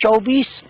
24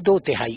2/3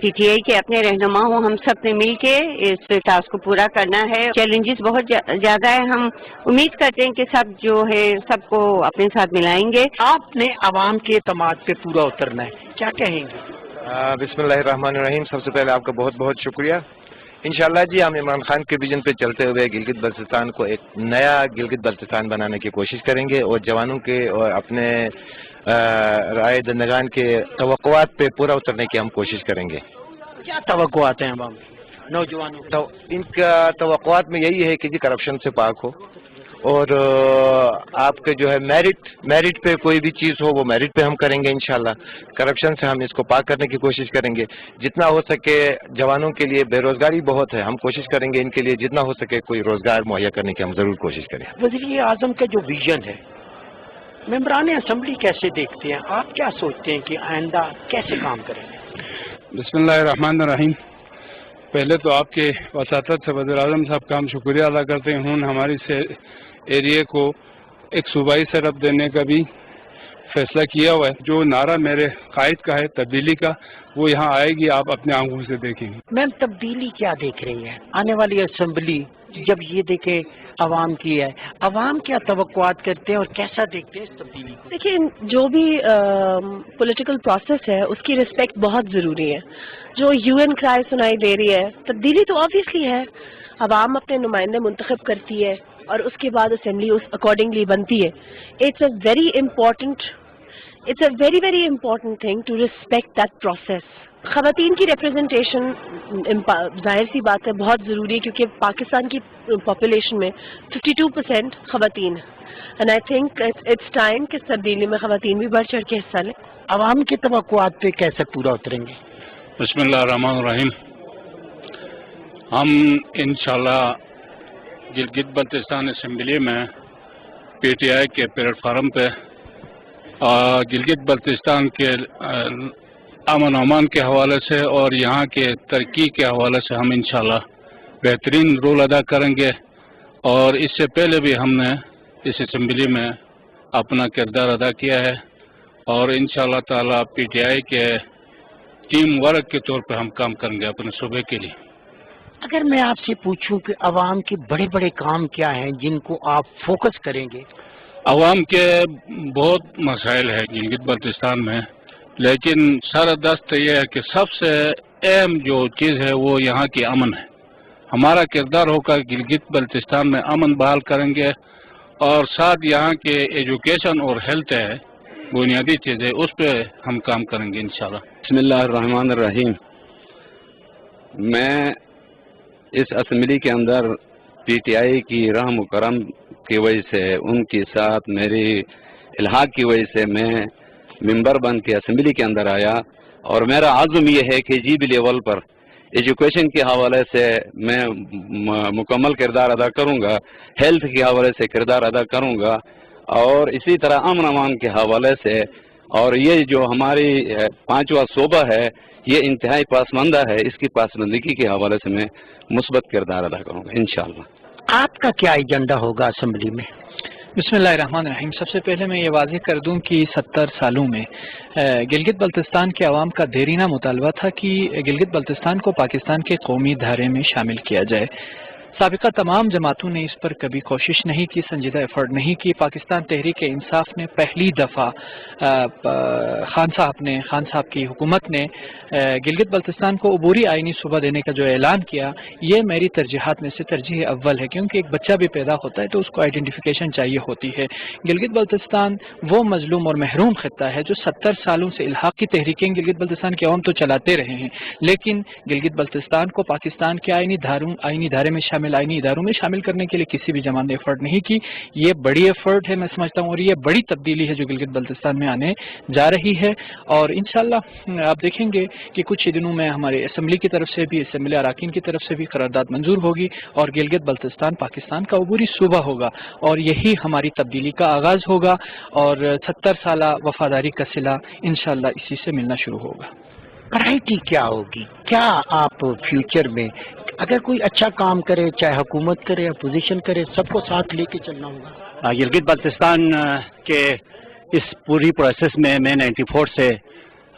P T I کے اپنے رہنما ہوں، ہم سب نے مل کے اس ٹاسک کو پورا کرنا ہے. چیلنجز بہت زیادہ ہیں، ہم امید کرتے ہیں کہ سب جو ہے سب کو اپنے ساتھ ملائیں گے. آپ نے عوام کے اعتماد پہ پورا اترنا ہے، کیا کہیں گے؟ بسم اللہ الرحمن الرحیم. سب سے پہلے آپ کا بہت بہت شکریہ. انشاءاللہ جی ہم عمران خان کے ویژن پہ چلتے ہوئے گلگت بلتستان کو ایک نیا گلگت بلتستان بنانے کی کوشش کریں گے اور جوانوں کے اور اپنے رائے دہندگان کے توقعات پہ پورا اترنے کی ہم کوشش کریں گے. کیا توقعات ہیں عوام نوجوانوں تو ان کا توقعات میں یہی ہے کہ جی کرپشن سے پاک ہو اور آپ کے جو ہے میرٹ پہ کوئی بھی چیز ہو وہ میرٹ پہ ہم کریں گے انشاءاللہ. کرپشن سے ہم اس کو پاک کرنے کی کوشش کریں گے. جتنا ہو سکے جوانوں کے لیے بے روزگاری بہت ہے، ہم کوشش کریں گے ان کے لیے جتنا ہو سکے کوئی روزگار مہیا کرنے کی ہم ضرور کوشش کریں. وزیر اعظم کا جو ویژن ہے ممبران اسمبلی کیسے دیکھتے ہیں؟ آپ کیا سوچتے ہیں کہ آئندہ کیسے کام کریں گے؟ بسم اللہ الرحمن الرحیم. پہلے تو آپ کے وساطت سے وزیر اعظم صاحب کا ہم شکریہ ادا کرتے ہیں. انہوں نے ہماری ایریے کو ایک صوبائی سرحد دینے کا بھی فیصلہ کیا ہوا ہے. جو نعرہ میرے قائد کا ہے تبدیلی کا، وہ یہاں آئے گی، آپ اپنے آنکھوں سے دیکھیں گے. میم تبدیلی کیا دیکھ رہی ہے آنے والی اسمبلی جب یہ دیکھے عوام کی ہے؟ عوام کیا توقعات کرتے ہیں اور کیسا دیکھتے ہیں اس تبدیلی کو؟ دیکھیے، جو بھی پولیٹیکل پروسیس ہے اس کی رسپیکٹ بہت ضروری ہے. جو یو این کرائے سنائی دے رہی ہے، تبدیلی تو آبویسلی ہے. عوام اپنے نمائندے منتخب کرتی ہے اور اس کے بعد اسمبلی اس اکارڈنگلی بنتی ہے. It's a very very important thing to respect that process. خواتین کی ریپرزنٹیشن ظاہر سی بات ہے بہت ضروری ہے، کیونکہ پاکستان کی پاپولیشن میں 52% خواتین ہیں. And I think it's time کہ تبدیلی میں خواتین بھی بڑھ چڑھ کے حصہ لیں. عوام کے توقعات پہ کیسے پورا اتریں گے؟ بسم اللہ الرحمن الرحیم. ہم انشاءاللہ گلگت بلتستان اسمبلی میں پی ٹی آئی کے پلیٹ فارم پہ گلگت بلتستان کے امن و امان کے حوالے سے اور یہاں کے ترقی کے حوالے سے ہم انشاءاللہ بہترین رول ادا کریں گے. اور اس سے پہلے بھی ہم نے اس اسمبلی میں اپنا کردار ادا کیا ہے اور انشاءاللہ تعالی پی ٹی آئی کے ٹیم ورک کے طور پہ ہم کام کریں گے اپنے صوبے کے لیے. اگر میں آپ سے پوچھوں کہ عوام کے بڑے بڑے کام کیا ہیں جن کو آپ فوکس کریں گے؟ عوام کے بہت مسائل ہیں گلگت بلتستان میں، لیکن سر دست یہ ہے کہ سب سے اہم جو چیز ہے وہ یہاں کی امن ہے. ہمارا کردار ہوگا گلگت بلتستان میں امن بحال کریں گے اور ساتھ یہاں کے ایجوکیشن اور ہیلتھ ہے بنیادی چیزیں، اس پہ ہم کام کریں گے انشاءاللہ. بسم اللہ الرحمن الرحیم. میں اس اسمبلی کے اندر پی ٹی آئی کی رحم و کرم کی وجہ سے، ان کے ساتھ میری الحاق کی وجہ سے میں ممبر بن کے اسمبلی کے اندر آیا اور میرا عزم یہ ہے کہ جی بی لیول پر ایجوکیشن کے حوالے سے میں مکمل کردار ادا کروں گا، ہیلتھ کے حوالے سے کردار ادا کروں گا اور اسی طرح امن امان کے حوالے سے. اور یہ جو ہماری 5واں صوبہ ہے یہ انتہائی پسماندہ ہے، اس کی پسماندگی کے حوالے سے میں مثبت کردار ادا کروں گا انشاءاللہ. آپ کا کیا ایجنڈا ہوگا اسمبلی میں؟ بسم اللہ الرحمن الرحیم. سب سے پہلے میں یہ واضح کر دوں کہ 70 سالوں میں گلگت بلتستان کے عوام کا دیرینہ مطالبہ تھا کہ گلگت بلتستان کو پاکستان کے قومی دھارے میں شامل کیا جائے. سابقہ تمام جماعتوں نے اس پر کبھی کوشش نہیں کی، سنجیدہ ایفرٹ نہیں کی. پاکستان تحریک انصاف نے پہلی دفعہ خان صاحب کی حکومت نے گلگت بلتستان کو عبوری آئینی صوبہ دینے کا جو اعلان کیا، یہ میری ترجیحات میں سے ترجیح اول ہے، کیونکہ ایک بچہ بھی پیدا ہوتا ہے تو اس کو آئیڈینٹیفیکیشن چاہیے ہوتی ہے. گلگت بلتستان وہ مظلوم اور محروم خطہ ہے جو 70 سالوں سے الحاق کی تحریکیں گلگت بلتستان کے عوام تو چلاتے رہے ہیں، لیکن گلگت بلتستان کو پاکستان کے آئینی دھارے میں آئینی اداروں میں شامل کرنے کے لیے کسی بھی جماعت نے ایفرٹ نہیں کی. یہ بڑی ایفرٹ ہے میں سمجھتا ہوں، اور یہ بڑی تبدیلی ہے جو گلگت بلتستان میں آنے جا رہی ہے. اور انشاءاللہ آپ دیکھیں گے کہ کچھ ہی دنوں میں ہمارے اسمبلی کی طرف سے بھی، اسمبلی اراکین کی طرف سے بھی قرارداد منظور ہوگی اور گلگت بلتستان پاکستان کا عبوری صوبہ ہوگا اور یہی ہماری تبدیلی کا آغاز ہوگا اور 70 سالہ وفاداری کا صلہ انشاءاللہ اسی سے ملنا شروع ہوگا. پرائرٹی کیا ہوگی؟ کیا آپ فیوچر میں اگر کوئی اچھا کام کرے، چاہے حکومت کرے یا پوزیشن کرے، سب کو ساتھ لے کے چلنا ہوگا؟ گلگت بلتستان کے اس پوری پروسیس میں 94 سے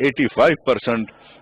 85%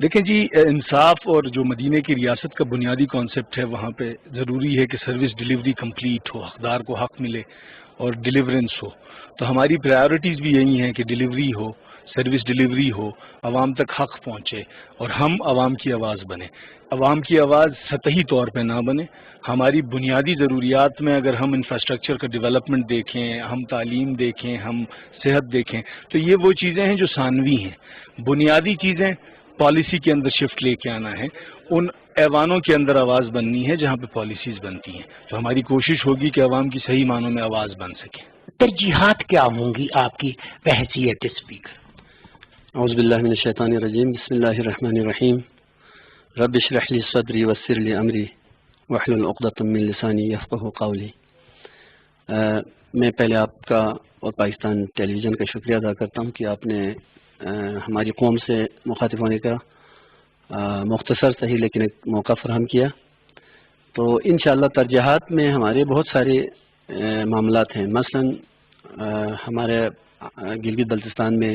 دیکھیں جی، انصاف اور جو مدینہ کی ریاست کا بنیادی کانسیپٹ ہے وہاں پہ ضروری ہے کہ سروس ڈیلیوری کمپلیٹ ہو، حقدار کو حق ملے اور ڈیلیورنس ہو. تو ہماری پرائیورٹیز بھی یہی ہیں کہ ڈیلیوری ہو، سروس ڈیلیوری ہو، عوام تک حق پہنچے اور ہم عوام کی آواز بنیں. عوام کی آواز سطحی طور پہ نہ بنے. ہماری بنیادی ضروریات میں اگر ہم انفراسٹرکچر کا ڈیولپمنٹ دیکھیں، ہم تعلیم دیکھیں، ہم صحت دیکھیں، تو یہ وہ چیزیں ہیں جو ثانوی ہیں. بنیادی چیزیں پالیسی کے اندر شفٹ لے کے آنا ہے، ان ایوانوں کے اندر آواز بننی ہے جہاں پہ پالیسیز بنتی ہیں. تو ہماری کوشش ہوگی کہ عوام کی صحیح معنوں میں آواز بن سکے. ترجیحات کیا ہوں گی آپ کی بحیثیت اسپیکر؟ اعوذ باللہ من الشیطان الرجیم، بسم اللہ الرحمن الرحیم. رب اشرح لی صدری ویسر لی امری واحلل عقدۃ من لسانی یفقہوا قولی. میں پہلے آپ کا اور پاکستان ٹیلی ویژن کا شکریہ ادا کرتا ہوں کہ آپ نے ہماری قوم سے مخاطب ہونے کا مختصر صحیح لیکن ایک موقع فراہم کیا. تو انشاءاللہ ترجیحات میں ہمارے بہت سارے معاملات ہیں. مثلا ہمارے گلگت بلتستان میں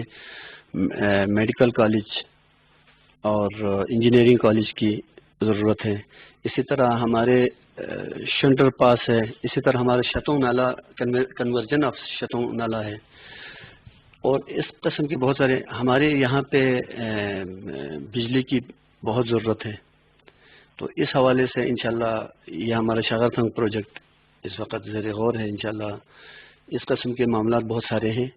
میڈیکل کالج اور انجینئرنگ کالج کی ضرورت ہے. اسی طرح ہمارے شنٹر پاس ہے. اسی طرح ہمارے شتوں نالہ کنورژن آف شتوں نالہ ہے. اور اس قسم کے بہت سارے ہمارے یہاں پہ بجلی کی بہت ضرورت ہے. تو اس حوالے سے انشاءاللہ یہ ہمارا شاغر تھنگ پروجیکٹ اس وقت زیر غور ہے. انشاءاللہ اس قسم کے معاملات بہت سارے ہیں.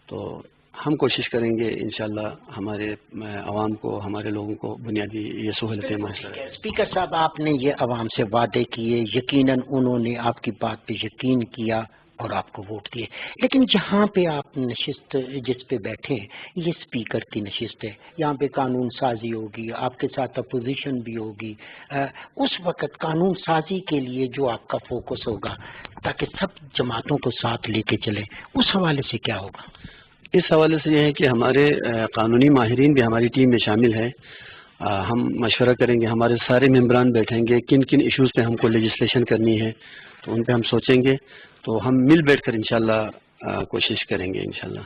تو ہم کوشش کریں گے انشاءاللہ ہمارے عوام کو، ہمارے لوگوں کو بنیادی یہ سہولتیں میسر ہیں. اسپیکر صاحب، آپ نے یہ عوام سے وعدے کیے، یقیناً انہوں نے آپ کی بات پہ یقین کیا اور آپ کو ووٹ دیے. لیکن جہاں پہ آپ نشست جس پہ بیٹھے ہیں یہ اسپیکر کی نشست ہے، یہاں پہ قانون سازی ہوگی، آپ کے ساتھ اپوزیشن بھی ہوگی. اس وقت قانون سازی کے لیے جو آپ کا فوکس ہوگا تاکہ سب جماعتوں کو ساتھ لے کے چلیں، اس حوالے سے کیا ہوگا؟ اس حوالے سے یہ ہے کہ ہمارے قانونی ماہرین بھی ہماری ٹیم میں شامل ہے. ہم مشورہ کریں گے، ہمارے سارے ممبران بیٹھیں گے، کن کن ایشوز پہ ہم کو لیجسلیشن کرنی ہے تو ان پہ ہم سوچیں گے. تو ہم مل بیٹھ کر انشاءاللہ کوشش کریں گے انشاءاللہ.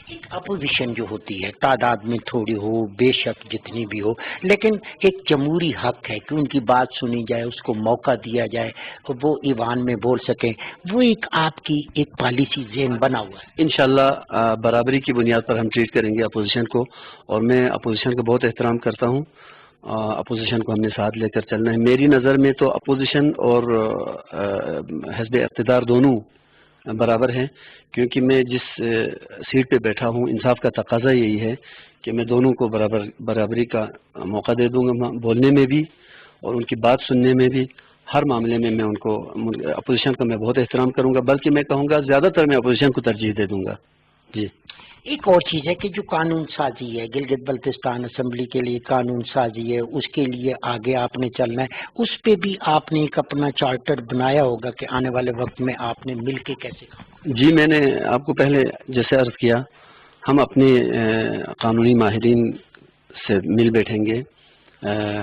ایک اپوزیشن جو ہوتی ہے تعداد میں تھوڑی ہو، بے شک جتنی بھی ہو، لیکن ایک جمہوری حق ہے کہ ان کی بات سنی جائے، اس کو موقع دیا جائے اور وہ ایوان میں بول سکیں. وہ ایک آپ کی ایک پالیسی ذہن بنا ہوا ہے. انشاءاللہ برابری کی بنیاد پر ہم ٹریٹ کریں گے اپوزیشن کو. اور میں اپوزیشن کا بہت احترام کرتا ہوں. اپوزیشن کو ہم نے ساتھ لے کر چلنا ہے. میری نظر میں تو اپوزیشن اور حزب اقتدار دونوں برابر ہیں، کیونکہ میں جس سیٹ پہ بیٹھا ہوں انصاف کا تقاضا یہی ہے کہ میں دونوں کو برابری کا موقع دے دوں گا، بولنے میں بھی اور ان کی بات سننے میں بھی. ہر معاملے میں میں ان کو اپوزیشن کا میں بہت احترام کروں گا، بلکہ میں کہوں گا زیادہ تر میں اپوزیشن کو ترجیح دے دوں گا. جی. ایک اور چیز ہے کہ جو قانون سازی ہے، گلگت بلتستان اسمبلی کے لیے قانون سازی ہے، اس کے لیے آگے آپ نے چلنا ہے. اس پہ بھی آپ نے ایک اپنا چارٹر بنایا ہوگا کہ آنے والے وقت میں آپ نے مل کے کیسے کام. جی، میں نے آپ کو پہلے جیسے عرض کیا، ہم اپنے قانونی ماہرین سے مل بیٹھیں گے.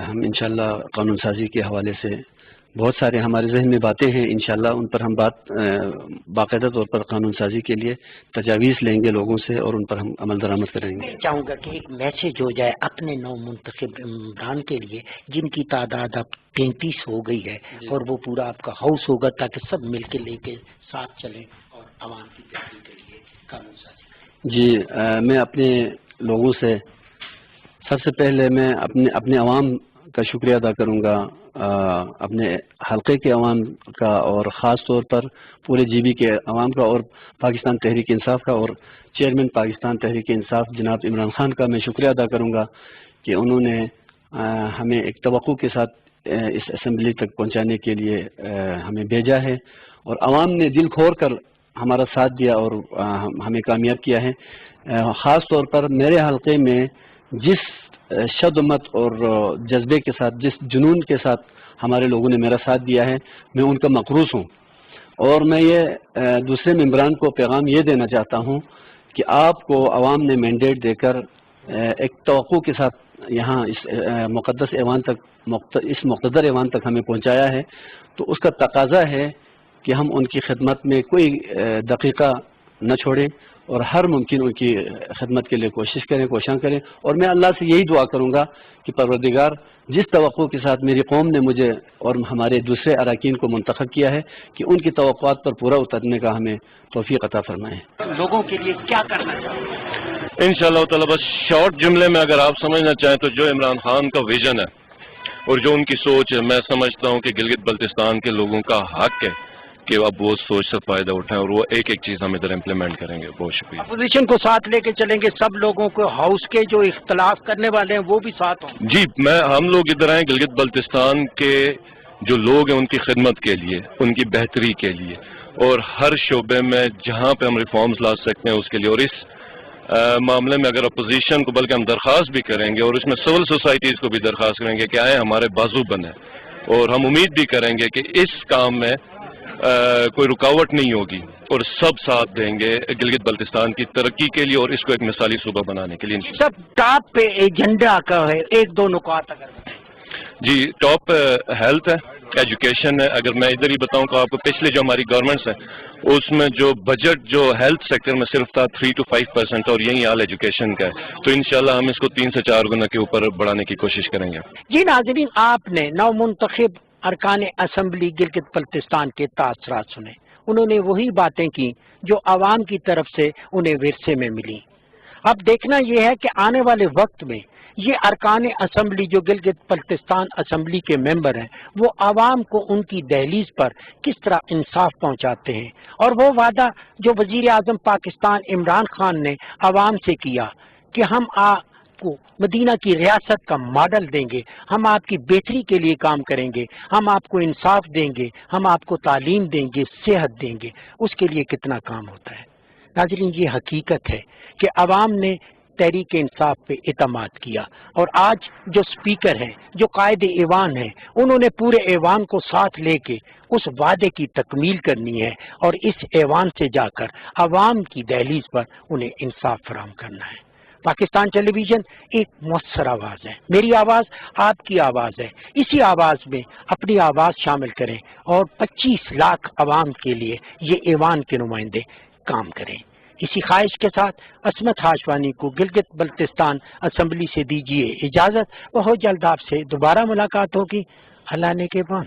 ہم انشاءاللہ قانون سازی کے حوالے سے بہت سارے ہمارے ذہن میں باتیں ہیں، انشاءاللہ ان پر ہم باقاعدہ طور پر قانون سازی کے لیے تجاویز لیں گے لوگوں سے اور ان پر ہم عمل درآمد کریں گے. میں چاہوں گا کہ ایک میسج ہو جائے اپنے نو منتخب ممبران کے لیے جن کی تعداد اب 33 ہو گئی ہے اور وہ پورا آپ کا ہاؤس ہوگا، تاکہ سب مل کے لے کے ساتھ چلیں اور عوام کی ترقی کے لیے قانون سازی. جی، میں اپنے لوگوں سے سب سے پہلے میں اپنے عوام کا شکریہ ادا کروں گا، اپنے حلقے کے عوام کا اور خاص طور پر پورے جی بی کے عوام کا اور پاکستان تحریک انصاف کا اور چیئرمین پاکستان تحریک انصاف جناب عمران خان کا میں شکریہ ادا کروں گا کہ انہوں نے ہمیں ایک توقع کے ساتھ اس اسمبلی تک پہنچانے کے لیے ہمیں بھیجا ہے اور عوام نے دل کھول کر ہمارا ساتھ دیا اور ہمیں کامیاب کیا ہے. خاص طور پر میرے حلقے میں جس شدمت اور جذبے کے ساتھ، جس جنون کے ساتھ ہمارے لوگوں نے میرا ساتھ دیا ہے، میں ان کا مقروض ہوں. اور میں یہ دوسرے ممبران کو پیغام یہ دینا چاہتا ہوں کہ آپ کو عوام نے مینڈیٹ دے کر ایک توقع کے ساتھ یہاں اس مقدس ایوان تک، اس مقتدر ایوان تک ہمیں پہنچایا ہے، تو اس کا تقاضا ہے کہ ہم ان کی خدمت میں کوئی دقیقہ نہ چھوڑیں اور ہر ممکن ان کی خدمت کے لیے کوشاں کریں. اور میں اللہ سے یہی دعا کروں گا کہ پروردگار جس توقع کے ساتھ میری قوم نے مجھے اور ہمارے دوسرے اراکین کو منتخب کیا ہے کہ ان کی توقعات پر پورا اترنے کا ہمیں توفیق عطا فرمائیں. لوگوں کے لیے کیا کرنا چاہیے؟ انشاءاللہ تعالی بس شارٹ جملے میں اگر آپ سمجھنا چاہیں تو جو عمران خان کا ویژن ہے اور جو ان کی سوچ ہے، میں سمجھتا ہوں کہ گلگت بلتستان کے لوگوں کا حق ہے کہ اب وہ سوچ سے فائدہ اٹھائیں اور وہ ایک ایک چیز ہم ادھر امپلیمنٹ کریں گے. بہت شکریہ. اپوزیشن کو ساتھ لے کے چلیں گے، سب لوگوں کو ہاؤس کے جو اختلاف کرنے والے ہیں وہ بھی ساتھ ہوں. جی ہم لوگ ادھر آئے گلگت بلتستان کے جو لوگ ہیں ان کی خدمت کے لیے، ان کی بہتری کے لیے، اور ہر شعبے میں جہاں پہ ہم ریفارمز لا سکتے ہیں اس کے لیے. اور اس معاملے میں اگر اپوزیشن کو بلکہ ہم درخواست بھی کریں گے اور اس میں سول سوسائٹیز کو بھی درخواست کریں گے کہ آئیں ہمارے بازو بنیں، اور ہم امید بھی کریں گے کہ اس کام میں کوئی رکاوٹ نہیں ہوگی اور سب ساتھ دیں گے گلگت بلتستان کی ترقی کے لیے اور اس کو ایک مثالی صوبہ بنانے کے لیے. سب ٹاپ پہ ایجنڈا کا ہے، ایک دو نکات اگر جی ٹاپ ہیلتھ ہے، ایجوکیشن ہے. اگر میں ادھر ہی بتاؤں کہ آپ کو پچھلے جو ہماری گورنمنٹس ہیں اس میں جو بجٹ جو ہیلتھ سیکٹر میں صرف تھا 3 to 5% اور یہی حال ایجوکیشن کا ہے، تو انشاءاللہ ہم اس کو 3 سے 4 گنا کے اوپر بڑھانے کی کوشش کریں گے. جی ناظرین، آپ نے نو منتخب ارکان اسمبلی گلگت بلتستان کے تاثرات سنے. انہوں نے وہی باتیں کی جو عوام کی طرف سے انہیں ورثے میں ملی. اب دیکھنا یہ ہے کہ آنے والے وقت میں یہ ارکان اسمبلی جو گلگت بلتستان اسمبلی کے ممبر ہیں وہ عوام کو ان کی دہلیز پر کس طرح انصاف پہنچاتے ہیں. اور وہ وعدہ جو وزیر اعظم پاکستان عمران خان نے عوام سے کیا کہ ہم آپ کو مدینہ کی ریاست کا ماڈل دیں گے، ہم آپ کی بہتری کے لیے کام کریں گے، ہم آپ کو انصاف دیں گے، ہم آپ کو تعلیم دیں گے، صحت دیں گے، اس کے لیے کتنا کام ہوتا ہے. ناظرین، یہ حقیقت ہے کہ عوام نے تحریک انصاف پہ اعتماد کیا، اور آج جو سپیکر ہیں، جو قائد ایوان ہیں، انہوں نے پورے ایوان کو ساتھ لے کے اس وعدے کی تکمیل کرنی ہے اور اس ایوان سے جا کر عوام کی دہلیز پر انہیں انصاف فراہم کرنا ہے. پاکستان ٹیلی ویژن ایک مؤثر آواز ہے، میری آواز آپ کی آواز ہے. اسی آواز میں اپنی آواز شامل کریں اور 25 لاکھ عوام کے لیے یہ ایوان کے نمائندے کام کریں. اسی خواہش کے ساتھ عصمت ہاشوانی کو گلگت بلتستان اسمبلی سے دیجیے اجازت. بہت جلد آپ سے دوبارہ ملاقات ہوگی. اللہ نے کے بان.